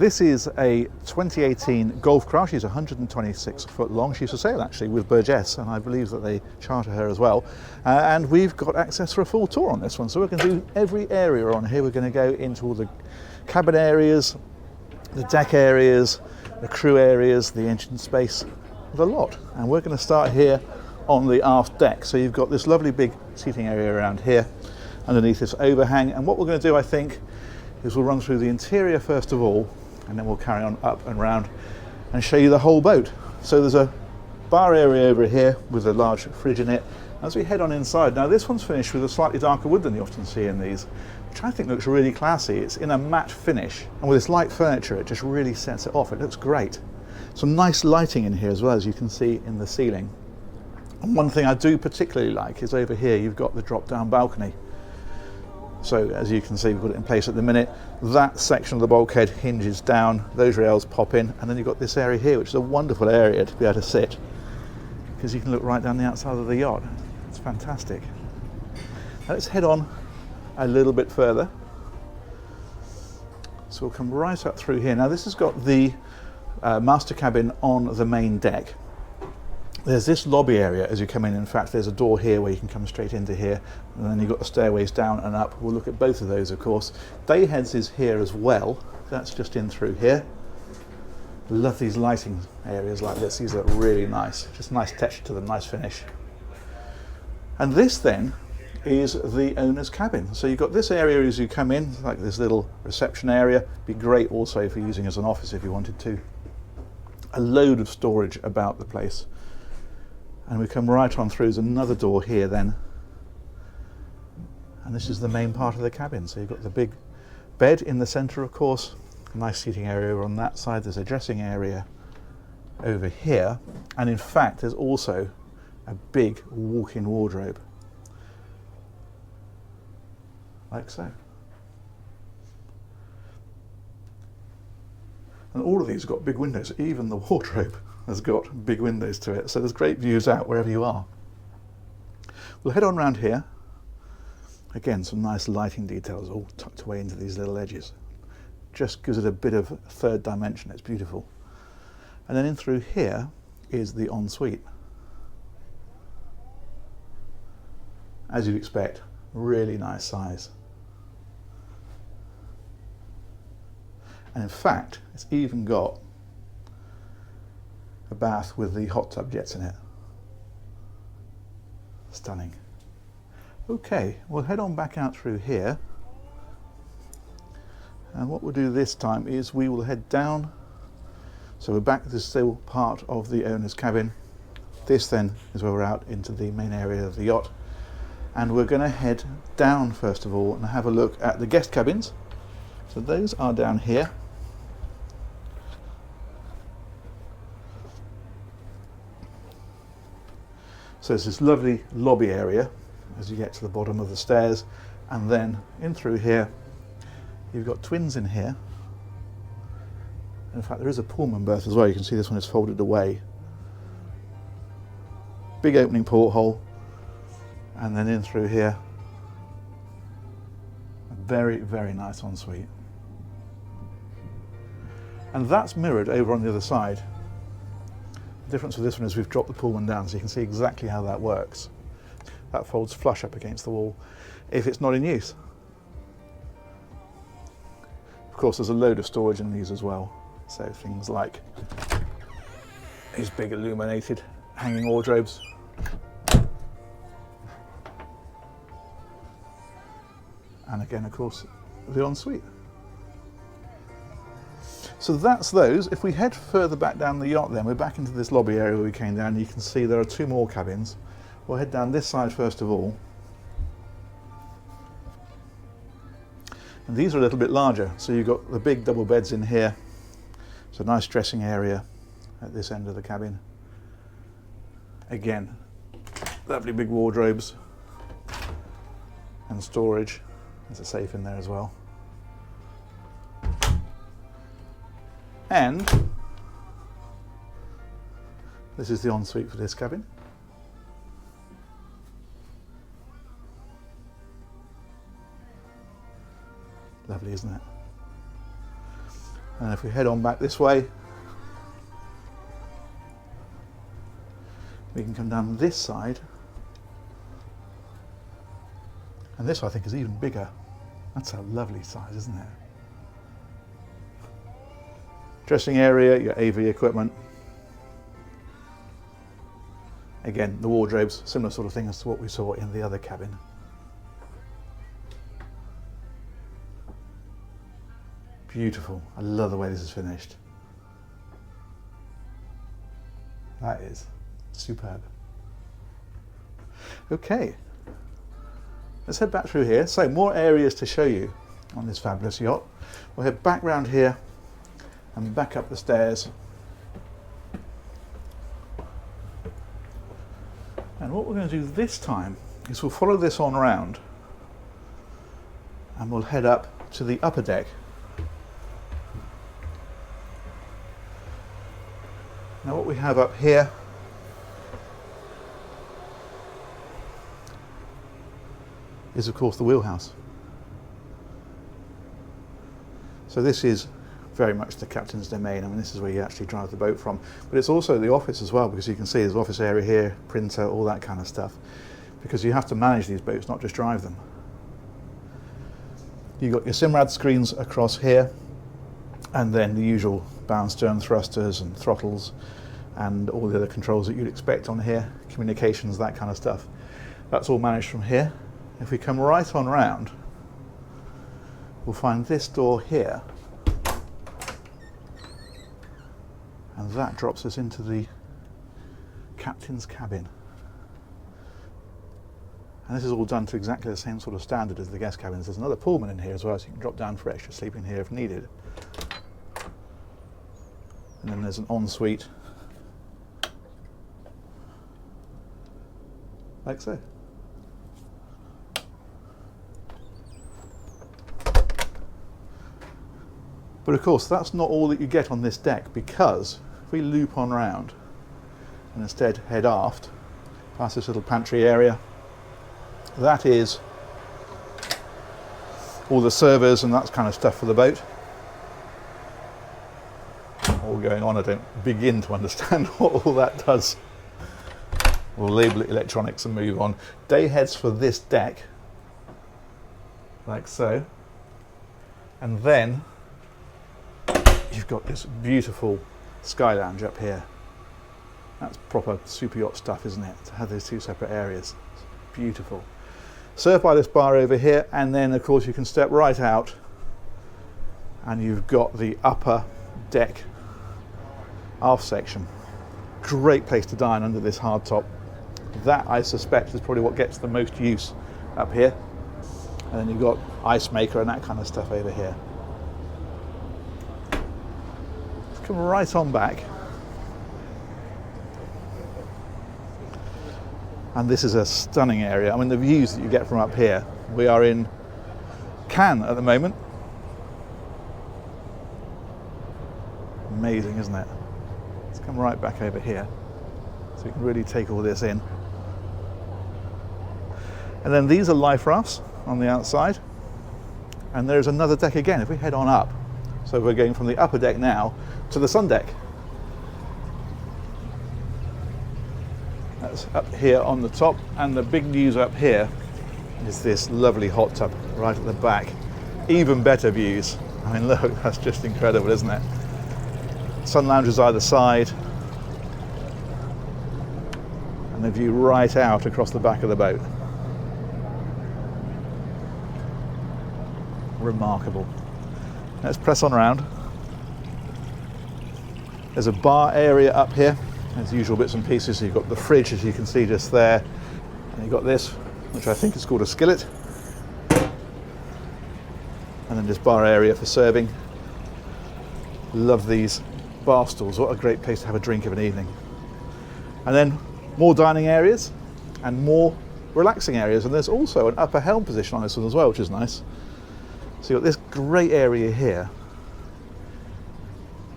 This is a 2018 Gulf Craft. She's 126 foot long. She's for sale actually with Burgess, and I believe that they charter her as well. And we've got access for a full tour on this one. So we're going to do every area on here. We're going to go into all the cabin areas, the deck areas, the crew areas, the engine space, the lot. And we're going to start here on the aft deck. So you've got this lovely big seating area around here underneath this overhang. And what we're going to do, I think, is we'll run through the interior first of all, and then we'll carry on up and round and show you the whole boat. So there's a bar area over here with a large fridge in it. As we head on inside, now this one's finished with a slightly darker wood than you often see in these, which I think looks really classy. It's in a matte finish, and with this light furniture it just really sets it off. It looks great. Some nice lighting in here as well, as you can see in the ceiling. And one thing I do particularly like is over here you've got the drop down balcony. So as you can see, we've got it in place at the minute. That section of the bulkhead hinges down, those rails pop in, and then you've got this area here, which is a wonderful area to be able to sit, because you can look right down the outside of the yacht. It's fantastic. Now let's head on a little bit further. So we'll come right up through here. Now this has got the master cabin on the main deck. There's this lobby area as you come in. In fact, there's a door here where you can come straight into here, and then you've got the stairways down and up. We'll look at both of those, of course. Dayheads is here as well. That's just in through here. Love these lighting areas like this. These look really nice. Just nice texture to them, nice finish. And this then is the owner's cabin. So you've got this area as you come in, like this little reception area. Be great also for using as an office if you wanted to. A load of storage about the place. And we come right on through. There's another door here then. And this is the main part of the cabin. So you've got the big bed in the centre, of course. A nice seating area on that side. There's a dressing area over here. And in fact, there's also a big walk-in wardrobe. Like so. And all of these have got big windows. Even the wardrobe has got big windows to it, so there's great views out wherever you are. We'll head on round here. Again, some nice lighting details all tucked away into these little edges. Just gives it a bit of third dimension. It's beautiful. And then in through here is the ensuite. As you'd expect, really nice size. And in fact, it's even got a bath with the hot tub jets in it. Stunning. Okay, we'll head on back out through here. And what we'll do this time is we will head down. So we're back, this is still part of the owner's cabin. This then is where we're out into the main area of the yacht. And we're going to head down first of all and have a look at the guest cabins. So those are down here. So there's this lovely lobby area as you get to the bottom of the stairs, and then in through here you've got twins in here. In fact, there is a Pullman berth as well. You can see this one is folded away. Big opening porthole, and then in through here a very, very nice ensuite. And that's mirrored over on the other side. The difference with this one is we've dropped the Pullman down, so you can see exactly how that works. That folds flush up against the wall if it's not in use. Of course, there's a load of storage in these as well. So things like these big illuminated hanging wardrobes. And again, of course, the ensuite. So that's those. If we head further back down the yacht then, we're back into this lobby area where we came down. You can see there are two more cabins. We'll head down this side first of all. And these are a little bit larger. So you've got the big double beds in here. It's a nice dressing area at this end of the cabin. Again, lovely big wardrobes and storage. There's a safe in there as well. And this is the ensuite for this cabin. Lovely, isn't it? And if we head on back this way, we can come down this side. And this, I think, is even bigger. That's a lovely size, isn't it? Dressing area, your AV equipment. Again, the wardrobes, similar sort of thing as to what we saw in the other cabin. Beautiful. I love the way this is finished. That is superb. Okay, let's head back through here. So more areas to show you on this fabulous yacht. We'll head back round here and back up the stairs. And what we're going to do this time is we'll follow this on round and we'll head up to the upper deck. Now what we have up here is of course the wheelhouse. So this is very much the captain's domain. I mean, this is where you actually drive the boat from, but it's also the office as well, because you can see there's office area here, printer, all that kind of stuff, because you have to manage these boats, not just drive them. You've got your Simrad screens across here, and then the usual bow and stern thrusters and throttles and all the other controls that you'd expect on here, communications, that kind of stuff. That's all managed from here. If we come right on round, we'll find this door here, and that drops us into the captain's cabin. And this is all done to exactly the same sort of standard as the guest cabins. There's another Pullman in here as well, so you can drop down for extra sleeping here if needed. And then there's an ensuite, like so. But of course, that's not all that you get on this deck, because if we loop on round and instead head aft past this little pantry area, that is all the servers and that kind of stuff for the boat. All going on, I don't begin to understand what all that does. We'll label it electronics and move on. Day heads for this deck, like so, and then you've got this beautiful sky lounge up here. That's proper super yacht stuff, isn't it? To have those two separate areas. It's beautiful. Served by this bar over here, and then of course you can step right out and you've got the upper deck aft section. Great place to dine under this hard top. That, I suspect, is probably what gets the most use up here. And then you've got ice maker and that kind of stuff over here. Let's come right on back. And this is a stunning area. I mean, the views that you get from up here. We are in Cannes at the moment. Amazing, isn't it? Let's come right back over here so you can really take all this in. And then these are life rafts on the outside. And there's another deck again if we head on up. So we're going from the upper deck now to the sun deck. That's up here on the top, and the big news up here is this lovely hot tub right at the back. Even better views. I mean, look, that's just incredible, isn't it? Sun lounges either side, and the view right out across the back of the boat. Remarkable. Let's press on around. There's a bar area up here. There's the usual bits and pieces. So you've got the fridge, as you can see just there, and you've got this, which I think is called a skillet, and then this bar area for serving. Love these bar stools. What a great place to have a drink of an evening. And then more dining areas and more relaxing areas, and there's also an upper helm position on this one as well, which is nice. So you've got this great area here,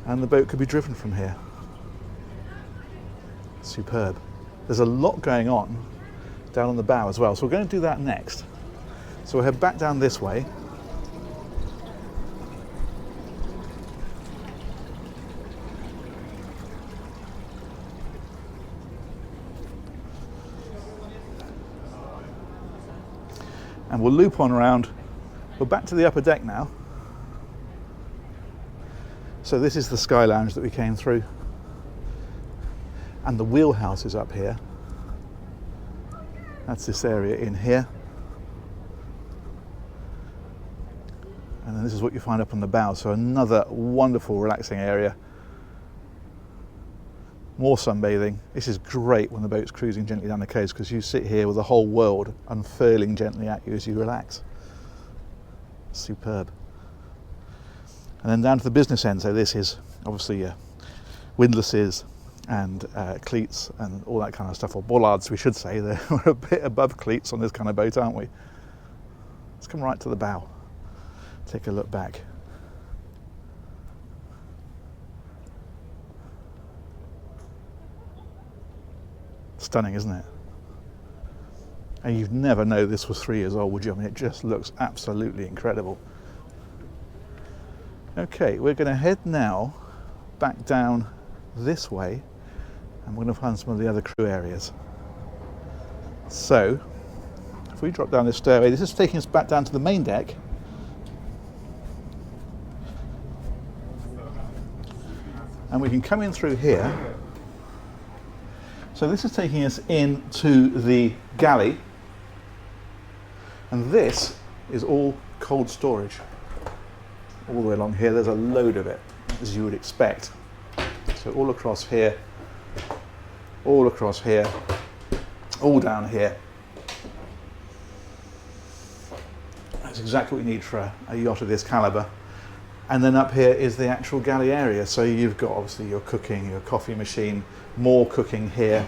and the boat could be driven from here. Superb. There's a lot going on down on the bow as well, so we're going to do that next. So we'll head back down this way, And we'll loop on around. We're back to the upper deck now. So this is the Sky Lounge that we came through. And the wheelhouse is up here. That's this area in here. And then this is what you find up on the bow. So another wonderful relaxing area. More sunbathing. This is great when the boat's cruising gently down the coast, because you sit here with the whole world unfurling gently at you as you relax. Superb. And then down to the business end. So this is obviously windlasses and cleats and all that kind of stuff, or bollards we should say. We're a bit above cleats on this kind of boat, aren't we? Let's come right to the bow. Take a look back. Stunning, isn't it? And you'd never know this was 3 years old, would you? I mean, it just looks absolutely incredible. Okay, we're going to head now back down this way, and we're going to find some of the other crew areas. So, if we drop down this stairway, this is taking us back down to the main deck. And we can come in through here. So this is taking us into the galley, and this is all cold storage. All the way along here, there's a load of it, as you would expect. So all across here, all across here, all down here. That's exactly what you need for a yacht of this calibre. And then up here is the actual galley area. So you've got obviously your cooking, your coffee machine, more cooking here.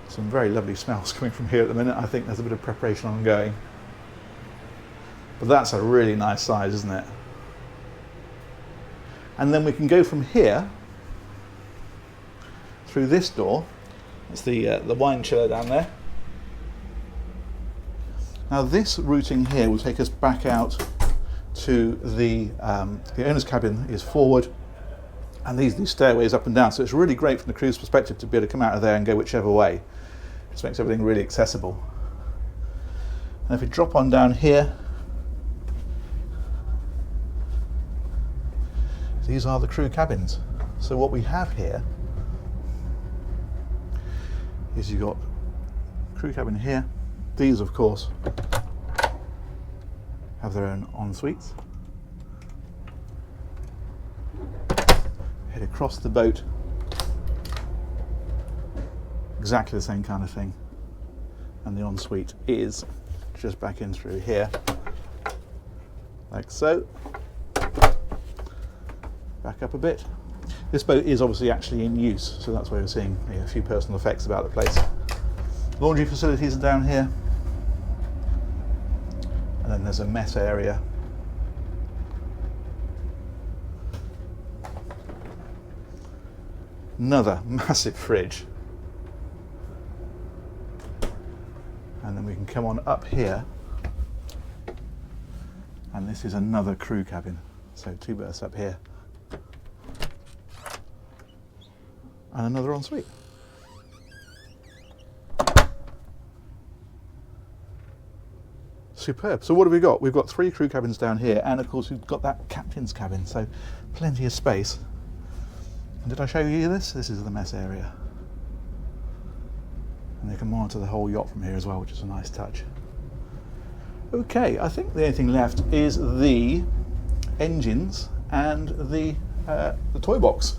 Some very lovely smells coming from here at the minute. I think there's a bit of preparation ongoing. But that's a really nice size, isn't it? And then we can go from here through this door. It's the wine chiller down there. Now this routing here will take us back out to the owner's cabin is forward, and these stairways up and down. So it's really great from the crew's perspective to be able to come out of there and go whichever way. Just makes everything really accessible. And if we drop on down here, these are the crew cabins. So what we have here is you've got crew cabin here. These, of course, have their own en-suites. Head across the boat. Exactly the same kind of thing. And the en-suite is just back in through here, like so. Back up a bit. This boat is obviously actually in use, so that's why we're seeing a few personal effects about the place. Laundry facilities are down here. And then there's a mess area. Another massive fridge. And then we can come on up here. And this is another crew cabin. So 2 berths up here. And another ensuite. Superb. So what have we got? We've got 3 crew cabins down here, and of course we've got that captain's cabin, so plenty of space. And did I show you this? This is the mess area. And they can monitor the whole yacht from here as well, which is a nice touch. Okay, I think the only thing left is the engines and the toy box,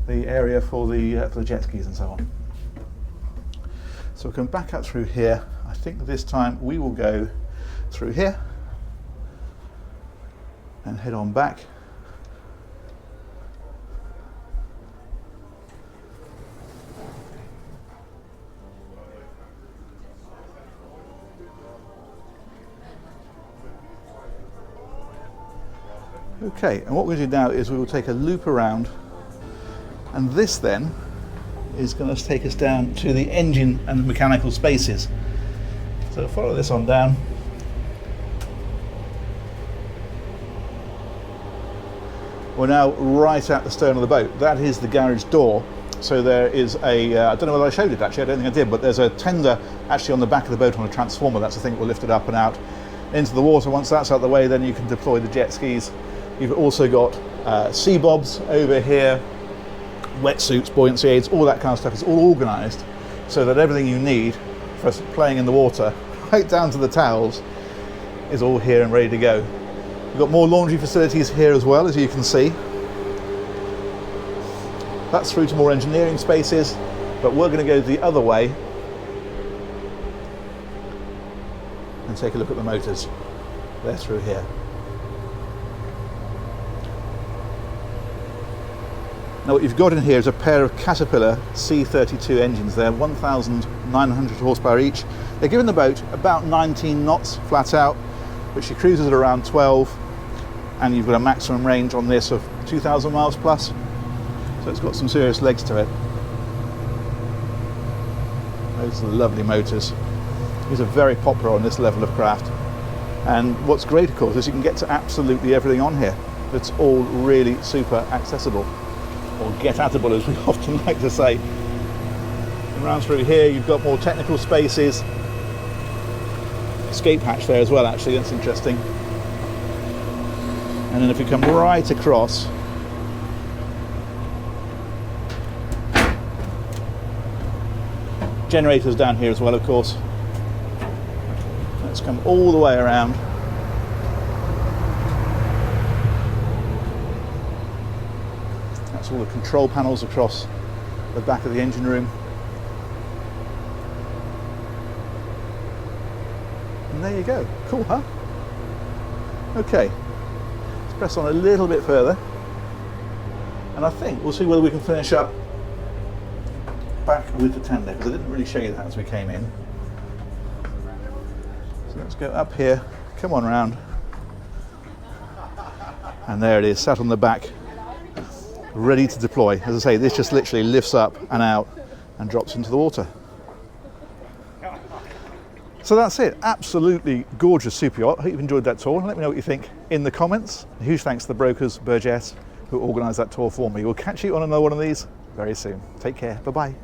the area for the jet skis and so on. So we can back up through here. I think this time we will go through here and head on back. Okay, and what we're going to do now is we will take a loop around, and this then is going to take us down to the engine and the mechanical spaces. So follow this on down. We're now right at the stern of the boat. That is the garage door, So there is a, I don't know whether I showed it actually, I don't think I did, but there's a tender actually on the back of the boat on a transformer. That's the thing that will lift it up and out into the water. Once that's out of the way, then you can deploy the jet skis. You've also got sea bobs over here, wetsuits, buoyancy aids, all that kind of stuff. It's all organised so that everything you need for playing in the water, right down to the towels, is all here and ready to go. We've got more laundry facilities here as well, as you can see. That's through to more engineering spaces, but we're going to go the other way and take a look at the motors. They're through here. Now what you've got in here is a pair of Caterpillar C32 engines. They're 1,900 horsepower each. They're giving the boat about 19 knots flat out, but she cruises at around 12, and you've got a maximum range on this of 2,000 miles plus. So it's got some serious legs to it. Those are lovely motors. These are very popular on this level of craft. And what's great, of course, is you can get to absolutely everything on here. It's all really super accessible, or get-atable as we often like to say. And round through here you've got more technical spaces. Escape hatch there as well, actually, that's interesting. And then if you come right across, generators down here as well, of course. Let's come all the way around. That's all the control panels across the back of the engine room. And there you go. Cool, huh? Okay, let's press on a little bit further, and I think we'll see whether we can finish up back with the tender, because I didn't really show you that as we came in. So let's go up here, come on round, and there it is, sat on the back, ready to deploy. As I say, this just literally lifts up and out and drops into the water. So that's it, absolutely gorgeous super yacht. I hope you've enjoyed that tour. Let me know what you think in the comments. A huge thanks to the brokers, Burgess, who organised that tour for me. We'll catch you on another one of these very soon. Take care, bye-bye.